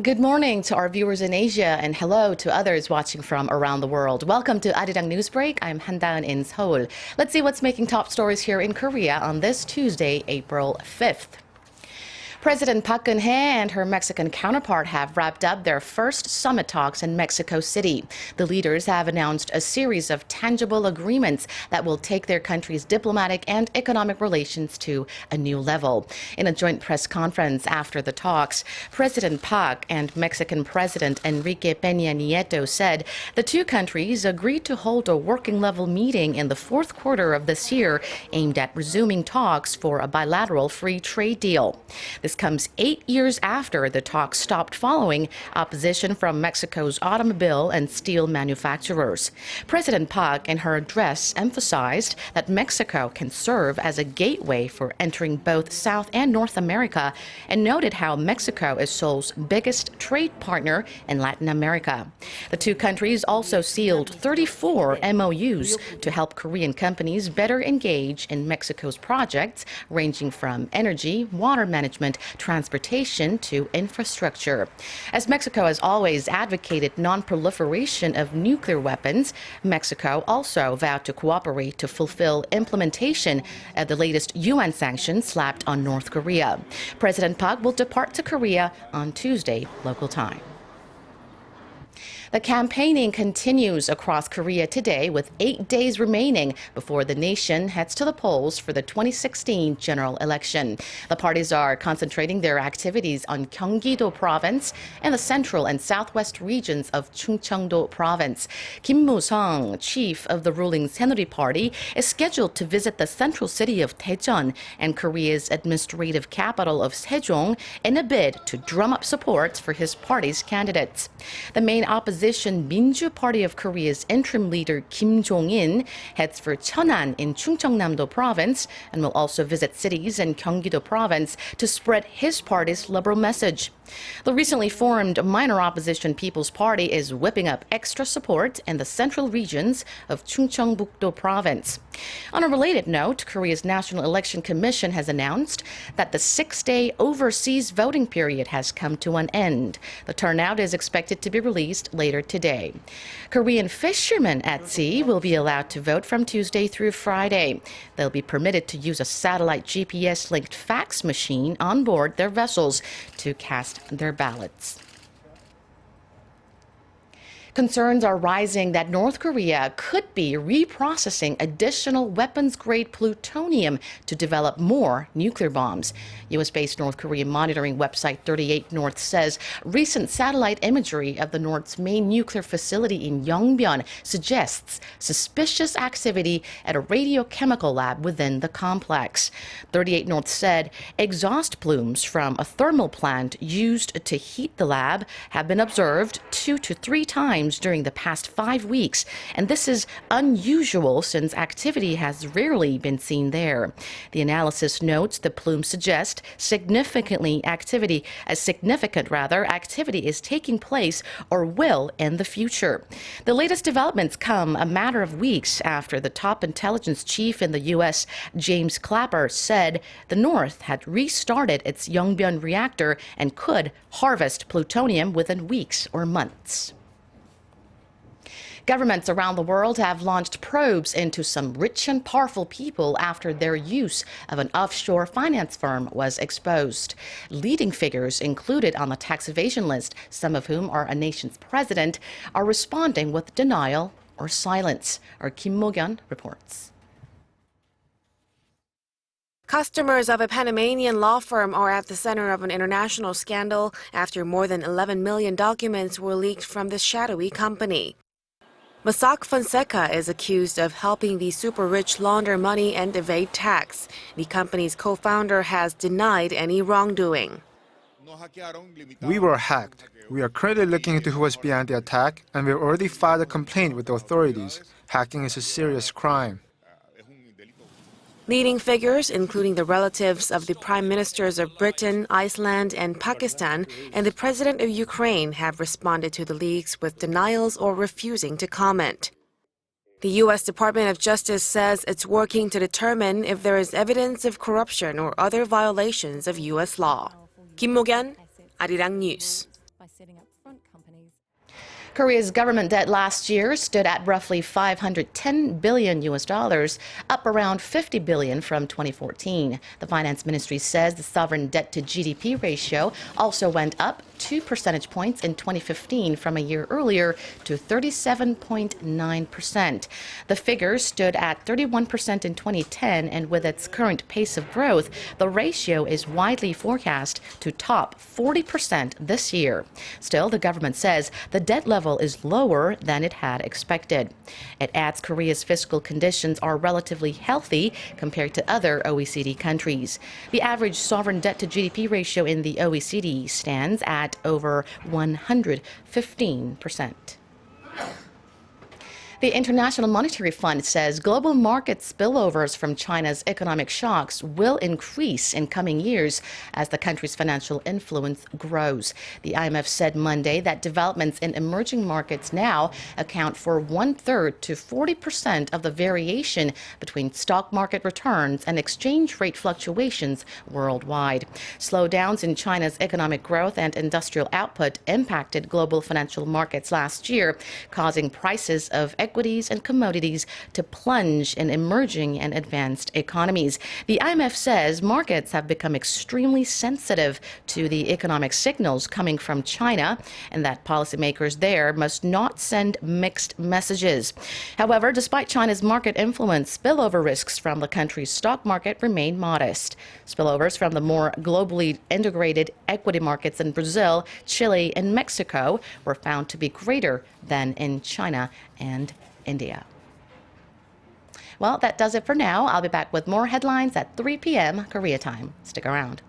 Good morning to our viewers in Asia and hello to others watching from around the world. Welcome to Arirang Newsbreak. I'm Han-daeun in Seoul. Let's see what's making top stories here in Korea on this Tuesday, April 5th. President Park Geun-hye and her Mexican counterpart have wrapped up their first summit talks in Mexico City. The leaders have announced a series of tangible agreements that will take their country's diplomatic and economic relations to a new level. In a joint press conference after the talks, President Park and Mexican President Enrique Peña Nieto said the two countries agreed to hold a working-level meeting in the fourth quarter of this year aimed at resuming talks for a bilateral free trade deal. This comes 8 years after the talks stopped following opposition from Mexico's automobile and steel manufacturers. President Park, in her address, emphasized that Mexico can serve as a gateway for entering both South and North America and noted how Mexico is Seoul's biggest trade partner in Latin America. The two countries also sealed 34 MOUs to help Korean companies better engage in Mexico's projects ranging from energy, water management, transportation to infrastructure. As Mexico has always advocated non-proliferation of nuclear weapons, Mexico also vowed to cooperate to fulfill implementation of the latest UN sanctions slapped on North Korea. President Park will depart to Korea on Tuesday, local time. The campaigning continues across Korea today with 8 days remaining before the nation heads to the polls for the 2016 general election. The parties are concentrating their activities on Gyeonggi-do province and the central and southwest regions of Chungcheong-do province. Kim Moo-sung, chief of the ruling Saenuri Party, is scheduled to visit the central city of Daejeon and Korea's administrative capital of Sejong in a bid to drum up support for his party's candidates. The main opposition Minju Party of Korea's interim leader Kim Jong-in heads for Cheonan in Chungcheongnam-do province and will also visit cities in Gyeonggi-do province to spread his party's liberal message. The recently formed minor opposition People's Party is whipping up extra support in the central regions of Chungcheongbuk-do province. On a related note, Korea's National Election Commission has announced that the 6-day overseas voting period has come to an end. The turnout is expected to be released later today. Korean fishermen at sea will be allowed to vote from Tuesday through Friday. They'll be permitted to use a satellite GPS-linked fax machine on board their vessels to cast their ballots. Concerns are rising that North Korea could be reprocessing additional weapons-grade plutonium to develop more nuclear bombs. U.S.-based North Korean monitoring website 38 North says recent satellite imagery of the North's main nuclear facility in Yongbyon suggests suspicious activity at a radiochemical lab within the complex. 38 North said exhaust plumes from a thermal plant used to heat the lab have been observed 2 to 3 times during the past 5 weeks, and this is unusual since activity has rarely been seen there. The analysis notes the plumes suggest significant activity is taking place or will in the future. The latest developments come a matter of weeks after the top intelligence chief in the U.S., James Clapper, said the North had restarted its Yongbyon reactor and could harvest plutonium within weeks or months. Governments around the world have launched probes into some rich and powerful people after their use of an offshore finance firm was exposed. Leading figures included on the tax evasion list, some of whom are a nation's president, are responding with denial or silence. Our Kim Mo-gyun reports. Customers of a Panamanian law firm are at the center of an international scandal after more than 11 million documents were leaked from this shadowy company. Mossack Fonseca is accused of helping the super-rich launder money and evade tax. The company's co-founder has denied any wrongdoing. We were hacked. We are currently looking into who was behind the attack, and we've already filed a complaint with the authorities. Hacking is a serious crime. Leading figures, including the relatives of the prime ministers of Britain, Iceland, and Pakistan, and the president of Ukraine, have responded to the leaks with denials or refusing to comment. The U.S. Department of Justice says it's working to determine if there is evidence of corruption or other violations of U.S. law. Kim Mo-gyun, Arirang News. setting up front companies. Korea's government debt last year stood at roughly $510 billion, up around $50 billion from 2014. The finance ministry says the sovereign debt to GDP ratio also went up 2 percentage points in 2015 from a year earlier to 37.9%. The figure stood at 31% in 2010, and with its current pace of growth, the ratio is widely forecast to top 40% this year. Still, the government says the debt level is lower than it had expected. It adds Korea's fiscal conditions are relatively healthy compared to other OECD countries. The average sovereign debt to GDP ratio in the OECD stands at over 115%. The International Monetary Fund says global market spillovers from China's economic shocks will increase in coming years as the country's financial influence grows. The IMF said Monday that developments in emerging markets now account for 1/3 to 40% of the variation between stock market returns and exchange rate fluctuations worldwide. Slowdowns in China's economic growth and industrial output impacted global financial markets last year, causing prices of equities and commodities to plunge in emerging and advanced economies. The IMF says markets have become extremely sensitive to the economic signals coming from China and that policymakers there must not send mixed messages. However, despite China's market influence, spillover risks from the country's stock market remain modest. Spillovers from the more globally integrated equity markets in Brazil, Chile, and Mexico were found to be greater than in China and India. Well, that does it for now. I'll be back with more headlines at 3 p.m. Korea time. Stick around.